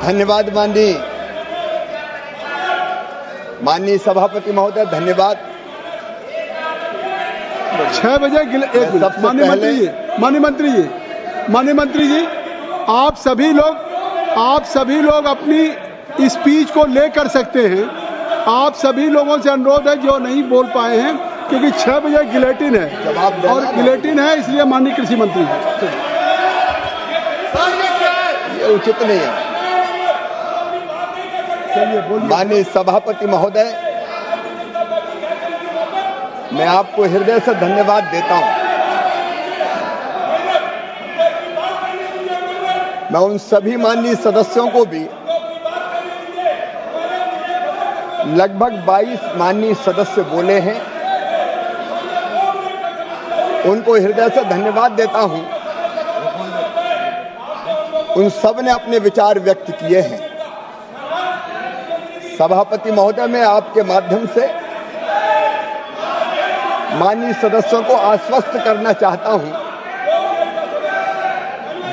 धन्यवाद माननीय सभापति महोदय, धन्यवाद। 6 बजे माननीय मंत्री जी, आप सभी लोग अपनी स्पीच को ले कर सकते हैं। आप सभी लोगों से अनुरोध है जो नहीं बोल पाए हैं, क्योंकि 6 बजे गिलेटिन है और गिलेटिन है, इसलिए माननीय कृषि मंत्री जी, ये उचित नहीं है। माननीय सभापति महोदय, मैं आपको हृदय से धन्यवाद देता हूं। मैं उन सभी माननीय सदस्यों को भी, लगभग 22 माननीय सदस्य बोले हैं, उनको हृदय से धन्यवाद देता हूं। उन सब ने अपने विचार व्यक्त किए हैं। सभापति महोदय, मैं आपके माध्यम से माननीय सदस्यों को आश्वस्त करना चाहता हूं,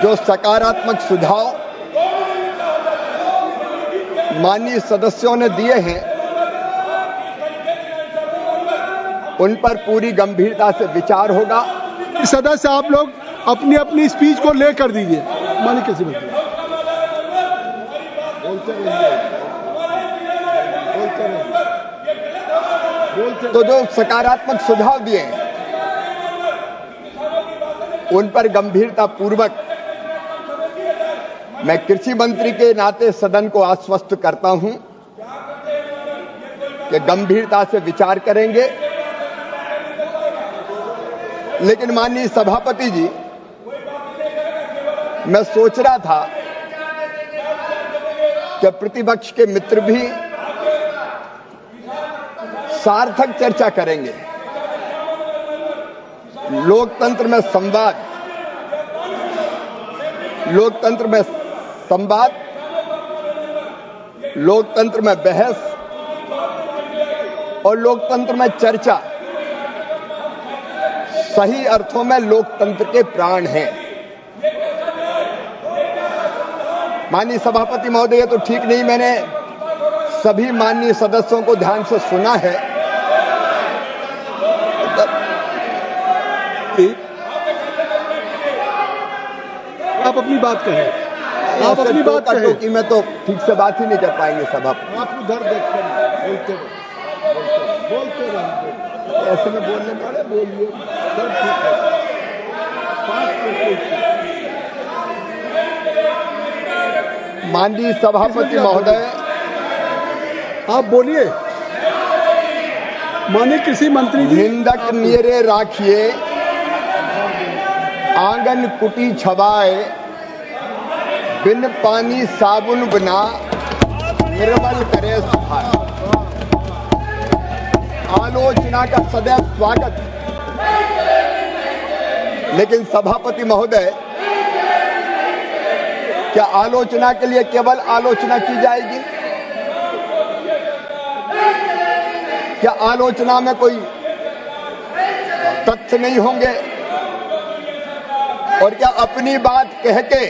जो सकारात्मक सुझाव माननीय सदस्यों ने दिए हैं, उन पर पूरी गंभीरता से विचार होगा। सदस्य आप लोग अपनी अपनी स्पीच को लेकर दीजिए। माननीय कृषि मंत्री तो जो सकारात्मक सुझाव दिए हैं, उन पर गंभीरता पूर्वक मैं कृषि मंत्री के नाते सदन को आश्वस्त करता हूं कि गंभीरता से विचार करेंगे। लेकिन माननीय सभापति जी, मैं सोच रहा था कि प्रतिपक्ष के मित्र भी सार्थक चर्चा करेंगे। लोकतंत्र में संवाद, लोकतंत्र में बहस और लोकतंत्र में चर्चा सही अर्थों में लोकतंत्र के प्राण हैं। माननीय सभापति महोदय, ये तो ठीक नहीं, मैंने सभी माननीय सदस्यों को ध्यान से सुना है। आप अपनी बात कहें, आप अपनी बात कहें कि मैं तो ठीक से बात ही नहीं कर पाएंगे सभापति। आप उधर देखते बोलते रहे, ऐसे में बोलने पड़े, बोलिए। सब ठीक है। माननीय सभापति महोदय, आप बोलिए। माननीय कृषि मंत्री जी, निंदक नियरे राखिए, आंगन कुटी छवाए, बिन पानी साबुन बिना निर्मल करे सफाई। आलोचना का सदैव स्वागत, लेकिन सभापति महोदय, क्या आलोचना के लिए केवल आलोचना की जाएगी? क्या आलोचना में कोई तथ्य नहीं होंगे? और क्या अपनी बात कह के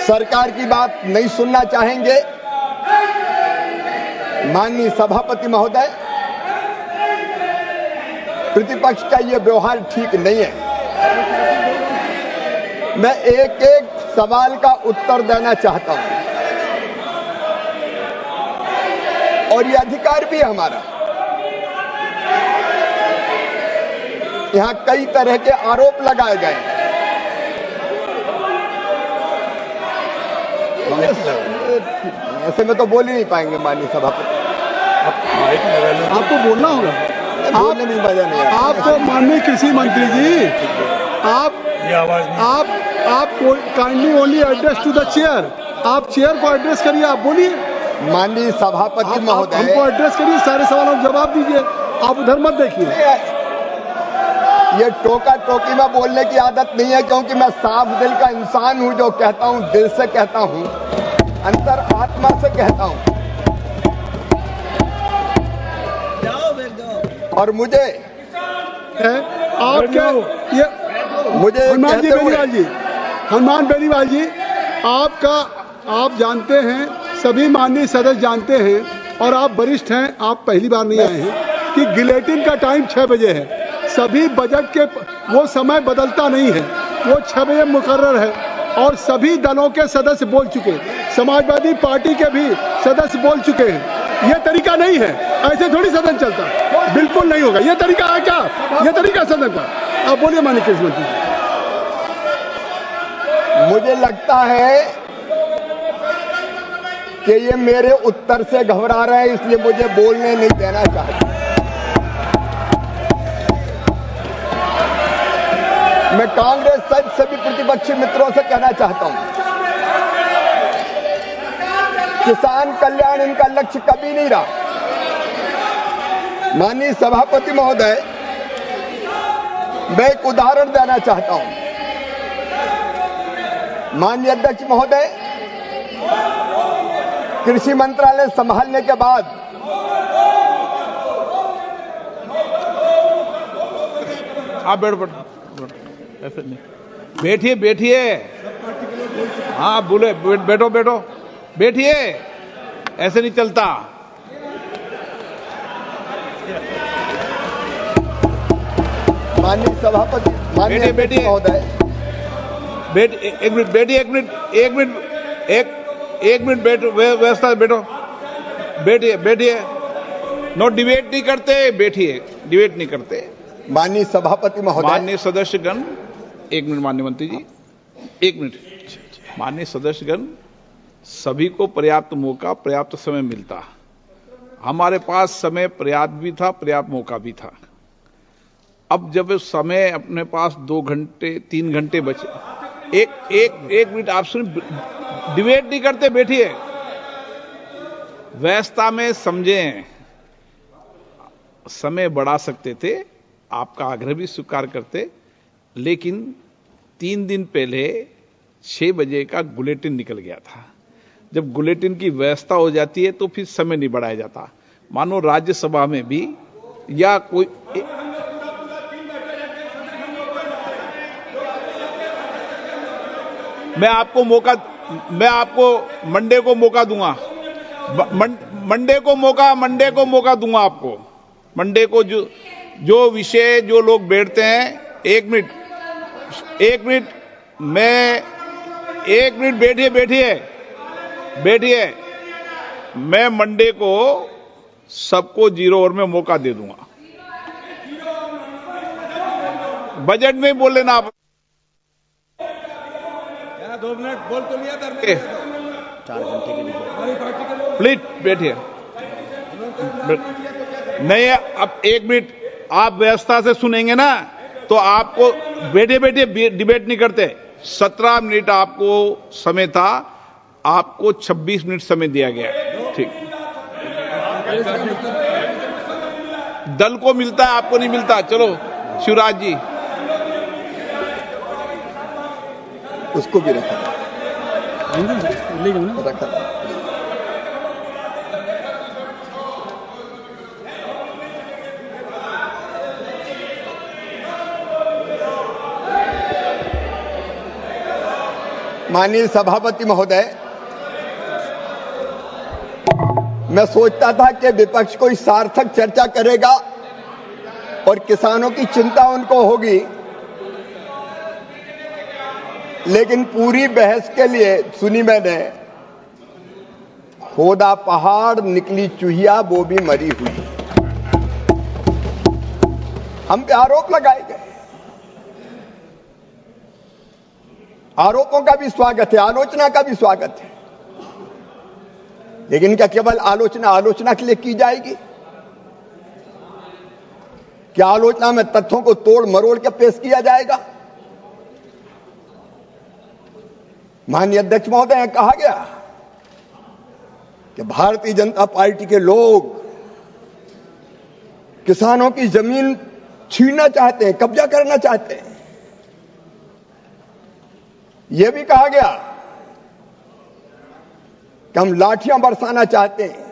सरकार की बात नहीं सुनना चाहेंगे? माननीय सभापति महोदय, प्रतिपक्ष का यह व्यवहार ठीक नहीं है। मैं एक एक सवाल का उत्तर देना चाहता हूं, और यह अधिकार भी है हमारा। यहां कई तरह के आरोप लगाए गए हैं। ऐसे में तो बोल ही नहीं पाएंगे माननीय सभापति। आपको बोलना होगा। बोलने में मजा नहीं आया। आपको माननीय कृषि मंत्री जी, आप kindly only address to the chair. आप चेयर को एड्रेस करिए, आप बोलिए। माननीय सभापति महोदय, हमको एड्रेस करिए, सारे सवालों का जवाब दीजिए, आप उधर मत देखिए। ये टोका टोकी में बोलने की आदत नहीं है, क्योंकि मैं साफ दिल का इंसान हूं। जो कहता हूं दिल से कहता हूं, अंतर आत्मा से कहता हूं। और मुझे हनुमान बेनीवाल जी, आप जानते हैं, सभी माननीय सदस्य जानते हैं और आप वरिष्ठ हैं, आप पहली बार नहीं आए हैं कि गिलेटिन का टाइम 6 बजे है। सभी बजट के वो समय बदलता नहीं है, वो 6 बजे मुकर्रर है और सभी दलों के सदस्य बोल चुके हैं, समाजवादी पार्टी के भी सदस्य बोल चुके हैं। ये तरीका नहीं है, ऐसे थोड़ी सदन चलता, बिल्कुल नहीं होगा। ये तरीका है क्या? ये तरीका सदन का? आप बोलिए माननीय कृषि मंत्री जी। मुझे लगता है कि ये मेरे उत्तर से घबरा रहे हैं, इसलिए मुझे बोलने नहीं देना चाहते। मैं कांग्रेस सहित सभी प्रतिपक्षी मित्रों से कहना चाहता हूं, किसान कल्याण इनका लक्ष्य कभी नहीं रहा। माननीय सभापति महोदय, मैं एक उदाहरण देना चाहता हूं। माननीय अध्यक्ष महोदय, कृषि मंत्रालय संभालने के बाद आप बैठो, ऐसे नहीं, बैठिए बैठिए, हाँ बोले, बैठो बैठो, बैठिए, ऐसे नहीं चलता। माननीय सभापति, माननीय अध्यक्ष महोदय, एक मिनट बैठिए, एक मिनट बैठो, व्यवस्था बैठो, बैठिए बैठिए, नो डिबेट नहीं करते, बैठिए, डिबेट नहीं करते। माननीय सभापति महोदय, माननीय सदस्यगण, एक मिनट माननीय मंत्री जी, एक मिनट। माननीय सदस्यगण, सभी को पर्याप्त मौका, पर्याप्त समय मिलता। हमारे पास समय पर्याप्त भी था, पर्याप्त मौका भी था। अब जब समय अपने पास 2 घंटे 3 घंटे बचे, एक मिनट आप सुन, डिबेट नहीं करते, बैठिए, व्यवस्था में समझें, समय बढ़ा सकते थे, आपका आग्रह भी स्वीकार करते, लेकिन 3 दिन पहले 6 बजे का बुलेटिन निकल गया था। जब बुलेटिन की व्यवस्था हो जाती है तो फिर समय नहीं बढ़ाया जाता। मानो राज्यसभा में भी या कोई मैं आपको मंडे को मौका दूंगा, मंडे को मौका दूंगा आपको। मंडे को जो विषय जो लोग बैठते हैं, एक मिनट बैठिए, मैं मंडे को सबको 0 ओवर में मौका दे दूंगा। बजट में बोल लेना आप। 2 मिनट बोल तो लिया था, 4 घंटे के लिए प्लीज बैठिए। नहीं, अब 1 मिनट आप व्यवस्था से सुनेंगे ना, तो आपको बैठिए डिबेट नहीं करते। 17 मिनट आपको समय था, आपको 26 मिनट समय दिया गया। ठीक, दल को मिलता है, आपको नहीं मिलता। चलो शिवराज जी, उसको भी रखा। माननीय सभापति महोदय, मैं सोचता था कि विपक्ष कोई सार्थक चर्चा करेगा और किसानों की चिंता उनको होगी, लेकिन पूरी बहस के लिए सुनी मैंने, खोदा पहाड़ निकली चूहिया वो भी मरी हुई। हम पे आरोप लगाए गए, आरोपों का भी स्वागत है, आलोचना का भी स्वागत है, लेकिन क्या केवल आलोचना के लिए की जाएगी? क्या आलोचना में तथ्यों को तोड़ मरोड़ के पेश किया जाएगा? माननीय अध्यक्ष महोदय, कहा गया कि भारतीय जनता पार्टी के लोग किसानों की जमीन छीनना चाहते हैं, कब्जा करना चाहते हैं। यह भी कहा गया कि हम लाठियां बरसाना चाहते हैं,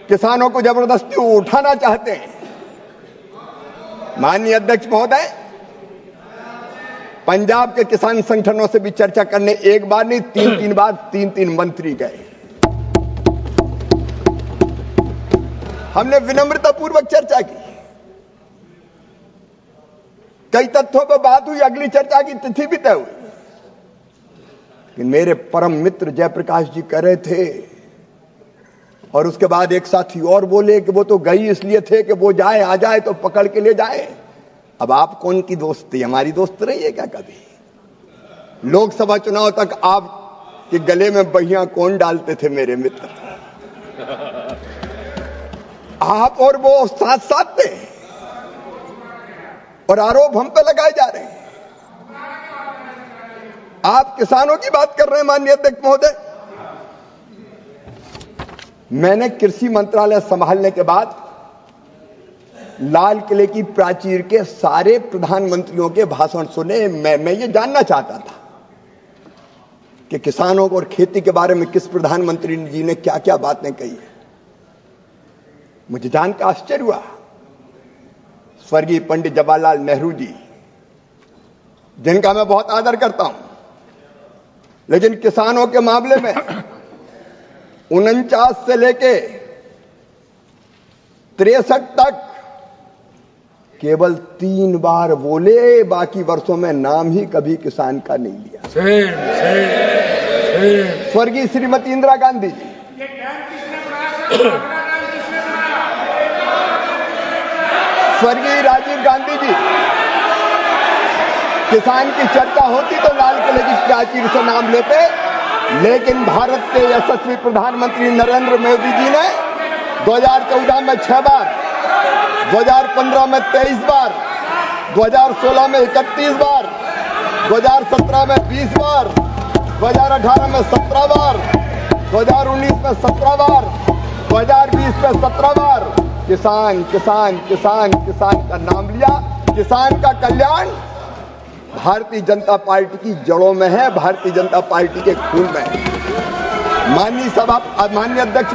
किसानों को जबरदस्ती उठाना चाहते हैं। माननीय अध्यक्ष महोदय, पंजाब के किसान संगठनों से भी चर्चा करने एक बार नहीं, 3 बार 3 मंत्री गए। हमने विनम्रतापूर्वक चर्चा की, कई तथ्यों पर बात हुई, अगली चर्चा की तिथि भी तय हुई। लेकिन मेरे परम मित्र जयप्रकाश जी कह रहे थे, और उसके बाद एक साथी और बोले कि वो तो गई इसलिए थे कि वो जाए आ जाए तो पकड़ के ले जाए। अब आप कौन की दोस्ती, हमारी दोस्त रही है क्या कभी? लोकसभा चुनाव तक आप के गले में बहियां कौन डालते थे मेरे मित्र? आप और वो साथ साथ थे, और आरोप हम पे लगाए जा रहे हैं। आप किसानों की बात कर रहे हैं माननीय अध्यक्ष महोदय। मैंने कृषि मंत्रालय संभालने के बाद लाल किले की प्राचीर के सारे प्रधानमंत्रियों के भाषण सुने। मैं ये जानना चाहता था कि किसानों को और खेती के बारे में किस प्रधानमंत्री जी ने क्या क्या बातें कही है। मुझे जानकर आश्चर्य हुआ, स्वर्गीय पंडित जवाहरलाल नेहरू जी, जिनका मैं बहुत आदर करता हूं, लेकिन किसानों के मामले में 49 से लेके 63 तक केवल 3 बार बोले, बाकी वर्षों में नाम ही कभी किसान का नहीं लिया। स्वर्गीय श्रीमती इंदिरा गांधी जी, स्वर्गीय राजीव गांधी जी, किसान की चर्चा होती तो लाल किले की प्राचीर से नाम लेते, लेकिन भारत के यशस्वी प्रधानमंत्री नरेंद्र मोदी जी ने 2014 में 6 बार, 2015 में 23 बार, 2016 में 31 बार, 2017 में 20 बार, 2018 में 17 बार, 2019 में 17 बार, 2020 में 17 बार किसान किसान किसान किसान का नाम लिया। किसान का कल्याण भारतीय जनता पार्टी की जड़ों में है, भारतीय जनता पार्टी के खून में है। माननीय अध्यक्ष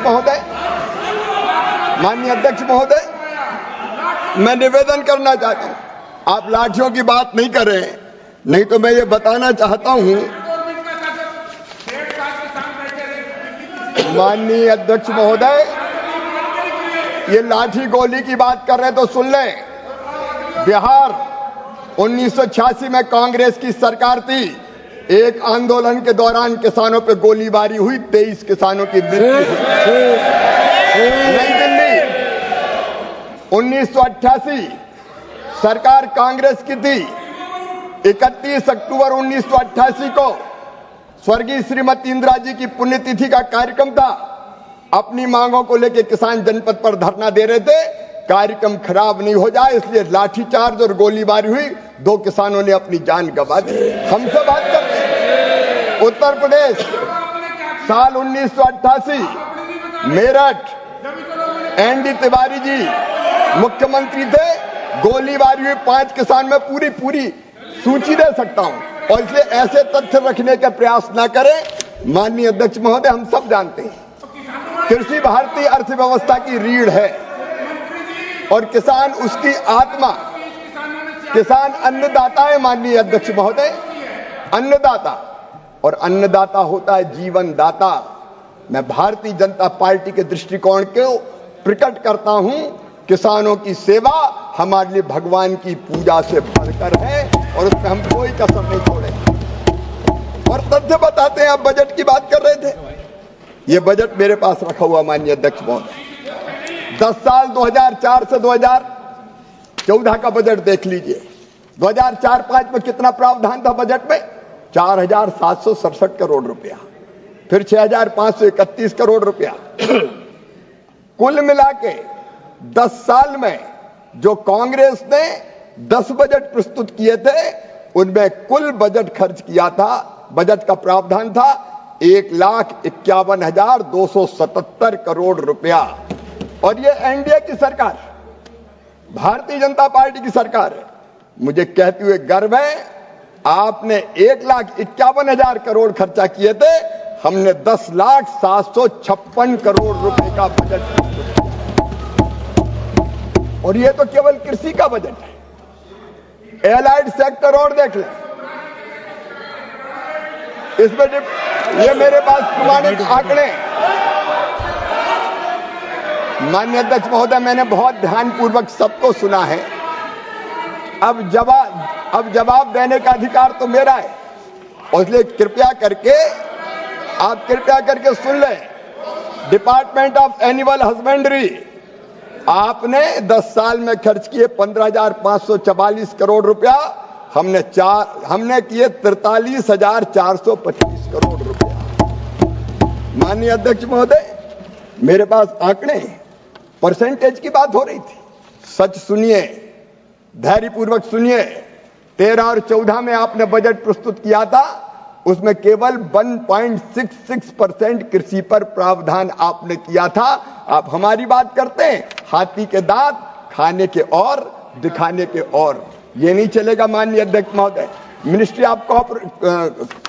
महोदय, मैं निवेदन करना चाहता हूं, आप लाठियों की बात नहीं कर रहे हैं, नहीं तो मैं ये बताना चाहता हूं। माननीय अध्यक्ष महोदय, ये लाठी गोली की बात कर रहे हैं तो सुन लें। बिहार 1986 में कांग्रेस की सरकार थी, एक आंदोलन के दौरान किसानों पे गोलीबारी हुई, 23 किसानों की मृत्यु हुई। नई दिल्ली 1988 सरकार कांग्रेस की थी, 31 अक्टूबर 1988 को स्वर्गीय श्रीमती इंदिरा जी की पुण्यतिथि का कार्यक्रम था। अपनी मांगों को लेकर किसान जनपद पर धरना दे रहे थे, कार्यक्रम खराब नहीं हो जाए इसलिए लाठीचार्ज और गोलीबारी हुई, 2 किसानों ने अपनी जान गंवा दी। हमसे बात करते हैं। उत्तर प्रदेश साल 1988 मेरठ एनडी तिवारी जी मुख्यमंत्री थे, गोलीबारी हुई 5 किसान में पूरी सूची दे सकता हूं, और इसलिए ऐसे तथ्य रखने का प्रयास ना करें। माननीय अध्यक्ष महोदय, हम सब जानते हैं कृषि भारतीय अर्थव्यवस्था की रीढ़ है और किसान उसकी आत्मा। किसान अन्नदाता है माननीय अध्यक्ष महोदय, अन्नदाता, और अन्नदाता होता है जीवन दाता। मैं भारतीय जनता पार्टी के दृष्टिकोण को प्रकट करता हूं, किसानों की सेवा हमारे लिए भगवान की पूजा से बढ़कर है और उसमें हम कोई कसर नहीं छोड़ेंगे। और तथ्य बताते हैं, आप बजट की बात कर रहे थे, ये बजट मेरे पास रखा हुआ माननीय अध्यक्ष महोदय। 10 साल 2004 से 2014 का बजट देख लीजिए। 2004-05 में कितना प्रावधान था बजट में? 4,767 करोड़ रुपया, फिर 6,531 करोड़ रुपया। कुल मिला के 10 साल में जो कांग्रेस ने 10 बजट प्रस्तुत किए थे, उनमें कुल बजट खर्च किया था, बजट का प्रावधान था 1,51,277 करोड़ रुपया। और ये एनडीए की सरकार, भारतीय जनता पार्टी की सरकार है। मुझे कहते हुए गर्व है, आपने 1,51,000 करोड़ खर्चा किए थे, हमने 10,756 करोड़ रुपए का बजट प्रस्तुत किया। और ये तो केवल कृषि का बजट है। एलाइड सेक्टर और देख लें, इसमें ये मेरे पास प्रमाणित आंकड़े। माननीय अध्यक्ष महोदय, मैंने बहुत ध्यानपूर्वक सबको सुना है। अब जवाब देने का अधिकार तो मेरा है, और इसलिए कृपया करके सुन लें। डिपार्टमेंट ऑफ एनिमल हस्बेंड्री, आपने 10 साल में खर्च किए 15,544 करोड़ रुपया, हमने किए 43,425 करोड़ रुपया। माननीय अध्यक्ष महोदय, मेरे पास आंकड़े, परसेंटेज की बात हो रही थी। सच सुनिए, धैर्यपूर्वक सुनिए। 13 और 14 में आपने बजट प्रस्तुत किया था, उसमें केवल 1.66% कृषि पर प्रावधान आपने किया था। आप हमारी बात करते हैं, हाथी के दांत खाने के और दिखाने के और। ये नहीं चलेगा माननीय अध्यक्ष महोदय। मिनिस्ट्री ऑफ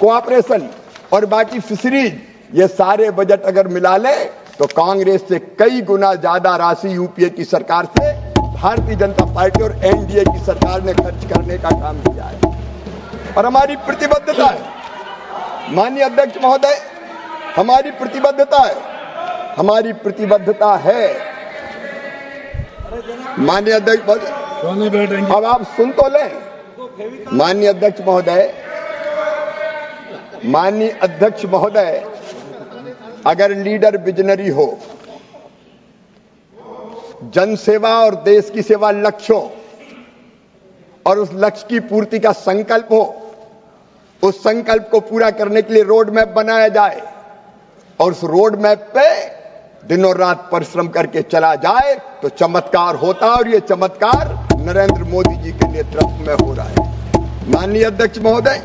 कोऑपरेशन और बाकी फिशरीज, ये सारे बजट अगर मिला ले तो कांग्रेस से कई गुना ज्यादा राशि यूपीए की सरकार से भारतीय जनता पार्टी और एनडीए की सरकार ने खर्च करने का काम किया है, और हमारी प्रतिबद्धता है। माननीय अध्यक्ष महोदय, हमारी प्रतिबद्धता है। माननीय अध्यक्ष महोदय, अब आप सुन तो लें। माननीय अध्यक्ष महोदय, अगर लीडर विजनरी हो, जनसेवा और देश की सेवा लक्ष्य हो, और उस लक्ष्य की पूर्ति का संकल्प हो, उस संकल्प को पूरा करने के लिए रोड मैप बनाया जाए, और उस रोड मैप पे दिनों रात परिश्रम करके चला जाए तो चमत्कार होता है, और ये चमत्कार नरेंद्र मोदी जी के नेतृत्व में हो रहा है। माननीय अध्यक्ष महोदय,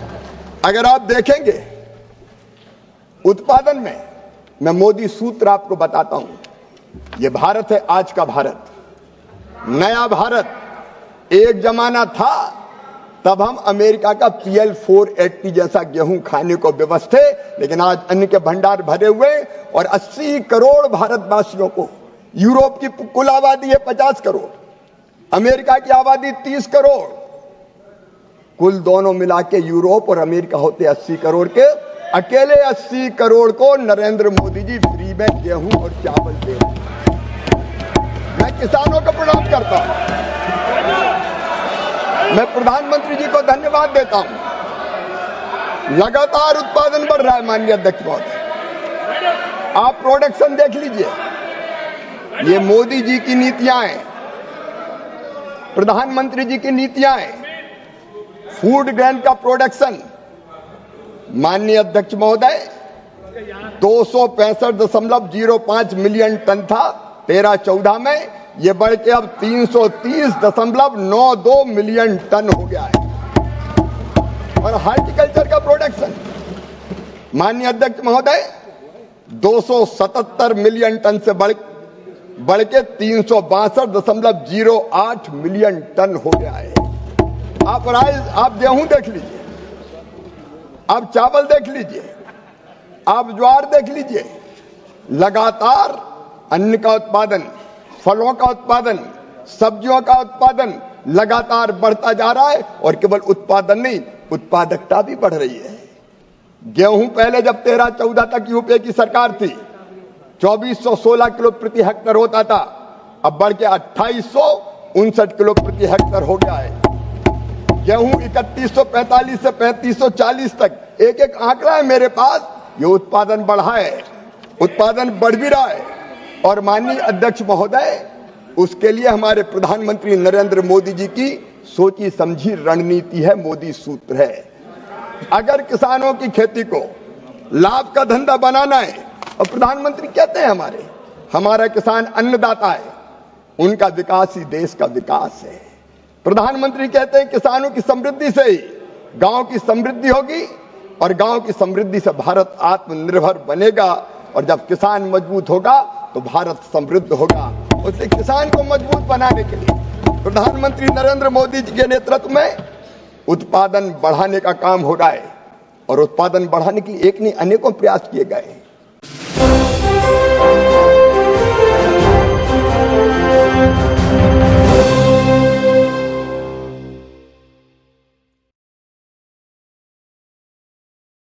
अगर आप देखेंगे उत्पादन में, मैं मोदी सूत्र आपको बताता हूं। ये भारत है, आज का भारत, नया भारत। एक जमाना था तब हम अमेरिका का PL 480 जैसा गेहूं खाने को विवश थे, लेकिन आज अन्न के भंडार भरे हुए, और 80 करोड़ भारतवासियों को, यूरोप की कुल आबादी है 50 करोड़, अमेरिका की आबादी 30 करोड़, कुल दोनों मिला के यूरोप और अमेरिका होते 80 करोड़ के। अकेले 80 करोड़ को नरेंद्र मोदी जी फ्री में गेहूं और चावल दे रहे हैं। मैं किसानों को प्रणाम करता हूं, मैं प्रधानमंत्री जी को धन्यवाद देता हूं। लगातार उत्पादन बढ़ रहा है। माननीय अध्यक्ष महोदय, आप प्रोडक्शन देख लीजिए, ये मोदी जी की नीतियां हैं, प्रधानमंत्री जी की नीतियां हैं। फूड ग्रेन का प्रोडक्शन, माननीय अध्यक्ष महोदय, 265.05 मिलियन टन था 13-14 में, ये बढ़ के अब 330.92 मिलियन टन हो गया है। और हॉर्टिकल्चर का प्रोडक्शन, माननीय अध्यक्ष महोदय, 277 मिलियन टन से बढ़ के 362.08 मिलियन टन हो गया है। आप गेहूं देख लीजिए, आप चावल देख लीजिए, आप ज्वार देख लीजिए। लगातार अन्न का उत्पादन, फलों का उत्पादन, सब्जियों का उत्पादन लगातार बढ़ता जा रहा है, और केवल उत्पादन नहीं, उत्पादकता भी बढ़ रही है। गेहूं पहले जब 13-14 तक यूपीए की सरकार थी, 2416 किलो प्रति हेक्टेयर होता था, अब बढ़ के 2859 किलो प्रति हेक्टेयर हो गया है। गेहूं 3145 से 3540 तक, एक आंकड़ा है मेरे पास। ये उत्पादन बढ़ा है, उत्पादन बढ़ भी रहा है। और माननीय अध्यक्ष महोदय, उसके लिए हमारे प्रधानमंत्री नरेंद्र मोदी जी की सोची समझी रणनीति है, मोदी सूत्र है। अगर किसानों की खेती को लाभ का धंधा बनाना है, और प्रधानमंत्री कहते हैं हमारा किसान अन्नदाता है, उनका विकास ही देश का विकास है। प्रधानमंत्री कहते हैं किसानों की समृद्धि से ही गांव की समृद्धि होगी, और गांव की समृद्धि से भारत आत्मनिर्भर बनेगा, और जब किसान मजबूत होगा तो भारत समृद्ध होगा। उससे किसान को मजबूत बनाने के लिए प्रधानमंत्री नरेंद्र मोदी जी के नेतृत्व में उत्पादन बढ़ाने का काम हो रहा है, और उत्पादन बढ़ाने के लिए एक नहीं अनेकों प्रयास किए गए।